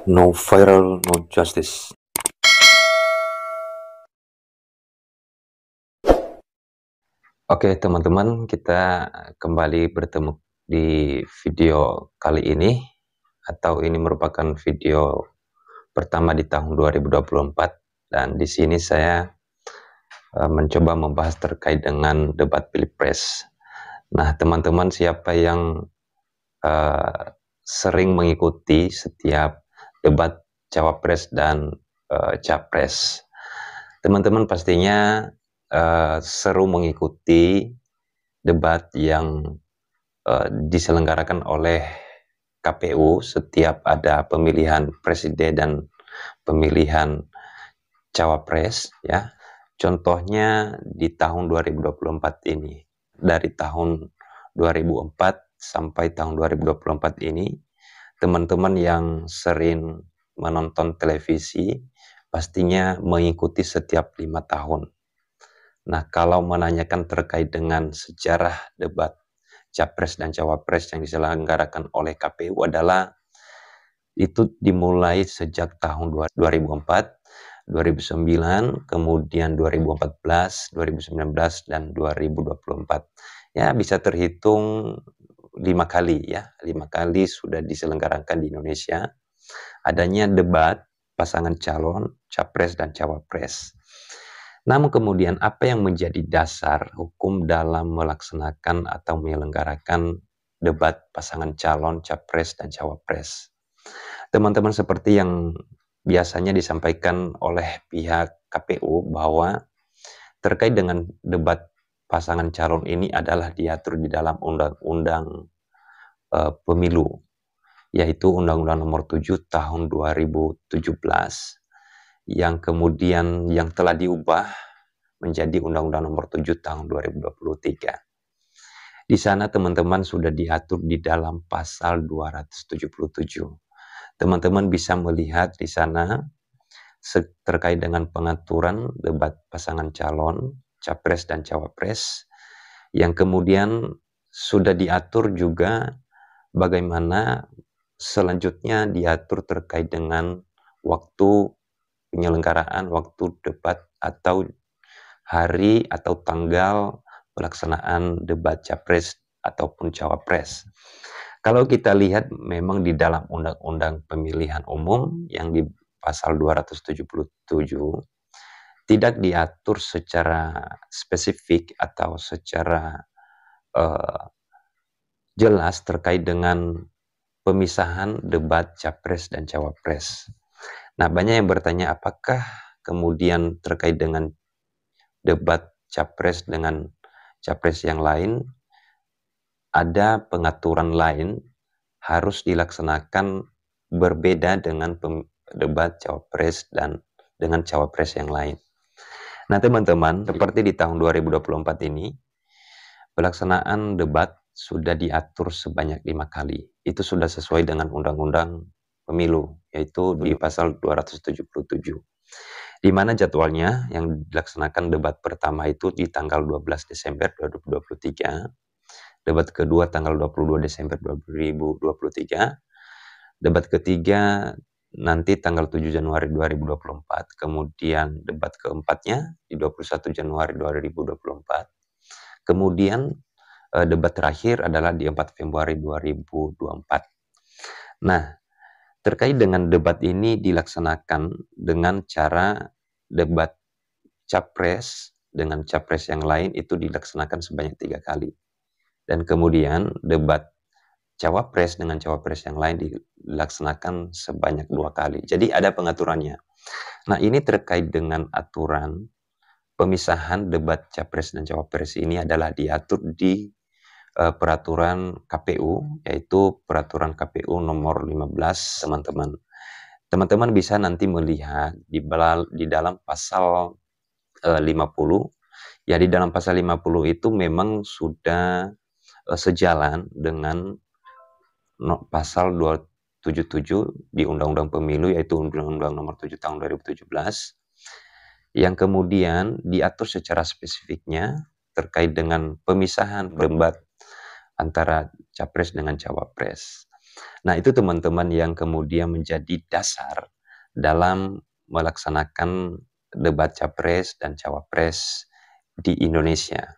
No viral, no justice. Oke teman-teman, kita kembali bertemu di video kali ini, atau ini merupakan video pertama di tahun 2024, dan di sini saya mencoba membahas terkait dengan debat Pilpres. Nah teman-teman, siapa yang sering mengikuti setiap debat Cawapres dan Capres, teman-teman pastinya seru mengikuti debat yang diselenggarakan oleh KPU setiap ada pemilihan presiden dan pemilihan cawapres, ya. Contohnya di tahun 2024 ini, dari tahun 2004 sampai tahun 2024 ini, teman-teman yang sering menonton televisi pastinya mengikuti setiap 5 tahun. Nah, kalau menanyakan terkait dengan sejarah debat Capres dan Cawapres yang diselenggarakan oleh KPU adalah itu dimulai sejak tahun 2004, 2009, kemudian 2014, 2019, dan 2024. Ya, bisa terhitung 5 kali ya, 5 kali sudah diselenggarakan di Indonesia adanya debat pasangan calon Capres dan Cawapres. Namun kemudian apa yang menjadi dasar hukum dalam melaksanakan atau menyelenggarakan debat pasangan calon Capres dan Cawapres? Teman-teman, seperti yang biasanya disampaikan oleh pihak KPU bahwa terkait dengan debat pasangan calon ini adalah diatur di dalam Undang-Undang Pemilu, yaitu Undang-Undang Nomor 7 Tahun 2017, yang kemudian yang telah diubah menjadi Undang-Undang Nomor 7 Tahun 2023. Di sana teman-teman sudah diatur di dalam pasal 277. Teman-teman bisa melihat di sana terkait dengan pengaturan debat pasangan calon Capres dan Cawapres, yang kemudian sudah diatur juga bagaimana selanjutnya diatur terkait dengan waktu penyelenggaraan, waktu debat atau hari atau tanggal pelaksanaan debat Capres ataupun Cawapres. Kalau kita lihat memang di dalam Undang-Undang Pemilihan Umum yang di pasal 277 tidak diatur secara spesifik atau secara jelas terkait dengan pemisahan debat Capres dan Cawapres. Nah, banyak yang bertanya apakah kemudian terkait dengan debat Capres dengan Capres yang lain ada pengaturan lain harus dilaksanakan berbeda dengan debat Cawapres dan dengan Cawapres yang lain. Nah teman-teman, seperti di tahun 2024 ini, pelaksanaan debat sudah diatur sebanyak 5 kali. Itu sudah sesuai dengan Undang-Undang Pemilu, yaitu di pasal 277. Di mana jadwalnya yang dilaksanakan debat pertama itu di tanggal 12 Desember 2023, debat kedua tanggal 22 Desember 2023, debat ketiga nanti tanggal 7 Januari 2024, kemudian debat keempatnya di 21 Januari 2024, kemudian debat terakhir adalah di 4 Februari 2024. Nah, terkait dengan debat ini dilaksanakan dengan cara debat Capres dengan Capres yang lain itu dilaksanakan sebanyak 3 kali. Dan kemudian debat Cawapres dengan Cawapres yang lain dilaksanakan sebanyak 2 kali. Jadi ada pengaturannya. Nah, ini terkait dengan aturan pemisahan debat Capres dan Cawapres ini adalah diatur di peraturan KPU, yaitu peraturan KPU nomor 15, teman-teman. Teman-teman bisa nanti melihat di dalam pasal 50. Ya, di dalam pasal 50 itu memang sudah sejalan dengan pasal 277 di Undang-Undang Pemilu, yaitu Undang-Undang Nomor 7 Tahun 2017, yang kemudian diatur secara spesifiknya terkait dengan pemisahan debat antara Capres dengan Cawapres. Nah, itu teman-teman yang kemudian menjadi dasar dalam melaksanakan debat Capres dan Cawapres di Indonesia.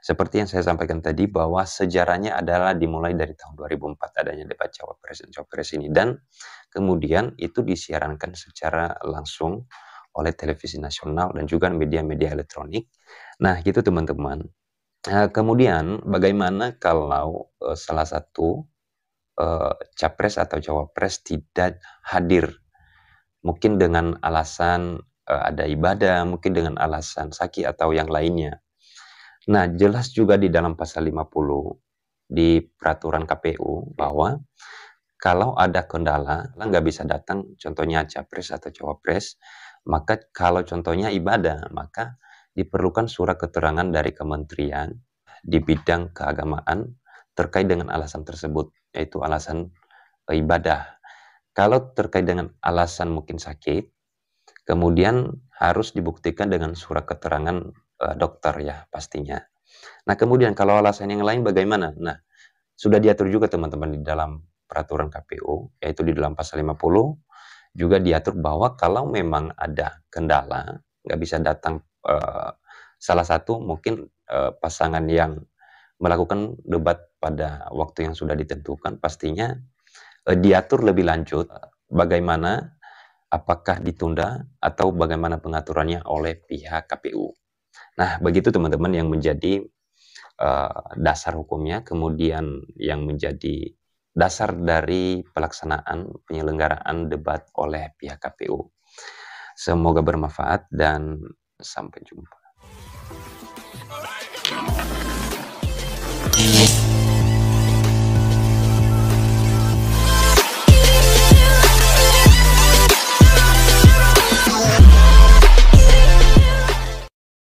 Seperti yang saya sampaikan tadi bahwa sejarahnya adalah dimulai dari tahun 2004 adanya debat Cawapres dan Cawapres ini, dan kemudian itu disiarankan secara langsung oleh televisi nasional dan juga media-media elektronik. Nah, gitu teman-teman. Kemudian bagaimana kalau salah satu capres atau cawapres tidak hadir, mungkin dengan alasan ada ibadah, mungkin dengan alasan sakit atau yang lainnya. Nah, jelas juga di dalam pasal 50 di peraturan KPU bahwa kalau ada kendala, nggak bisa datang, contohnya capres atau cawapres, maka kalau contohnya ibadah, maka diperlukan surat keterangan dari kementerian di bidang keagamaan terkait dengan alasan tersebut, yaitu alasan ibadah. Kalau terkait dengan alasan mungkin sakit, kemudian harus dibuktikan dengan surat keterangan dokter ya pastinya. Nah, kemudian kalau alasan yang lain bagaimana? Nah, sudah diatur juga teman-teman di dalam peraturan KPU, yaitu di dalam pasal 50 juga diatur bahwa kalau memang ada kendala, nggak bisa datang salah satu mungkin pasangan yang melakukan debat pada waktu yang sudah ditentukan, pastinya diatur lebih lanjut bagaimana, apakah ditunda atau bagaimana pengaturannya oleh pihak KPU. Nah, begitu teman-teman yang menjadi dasar hukumnya, kemudian yang menjadi dasar dari pelaksanaan penyelenggaraan debat oleh pihak KPU. Semoga bermanfaat dan sampai jumpa.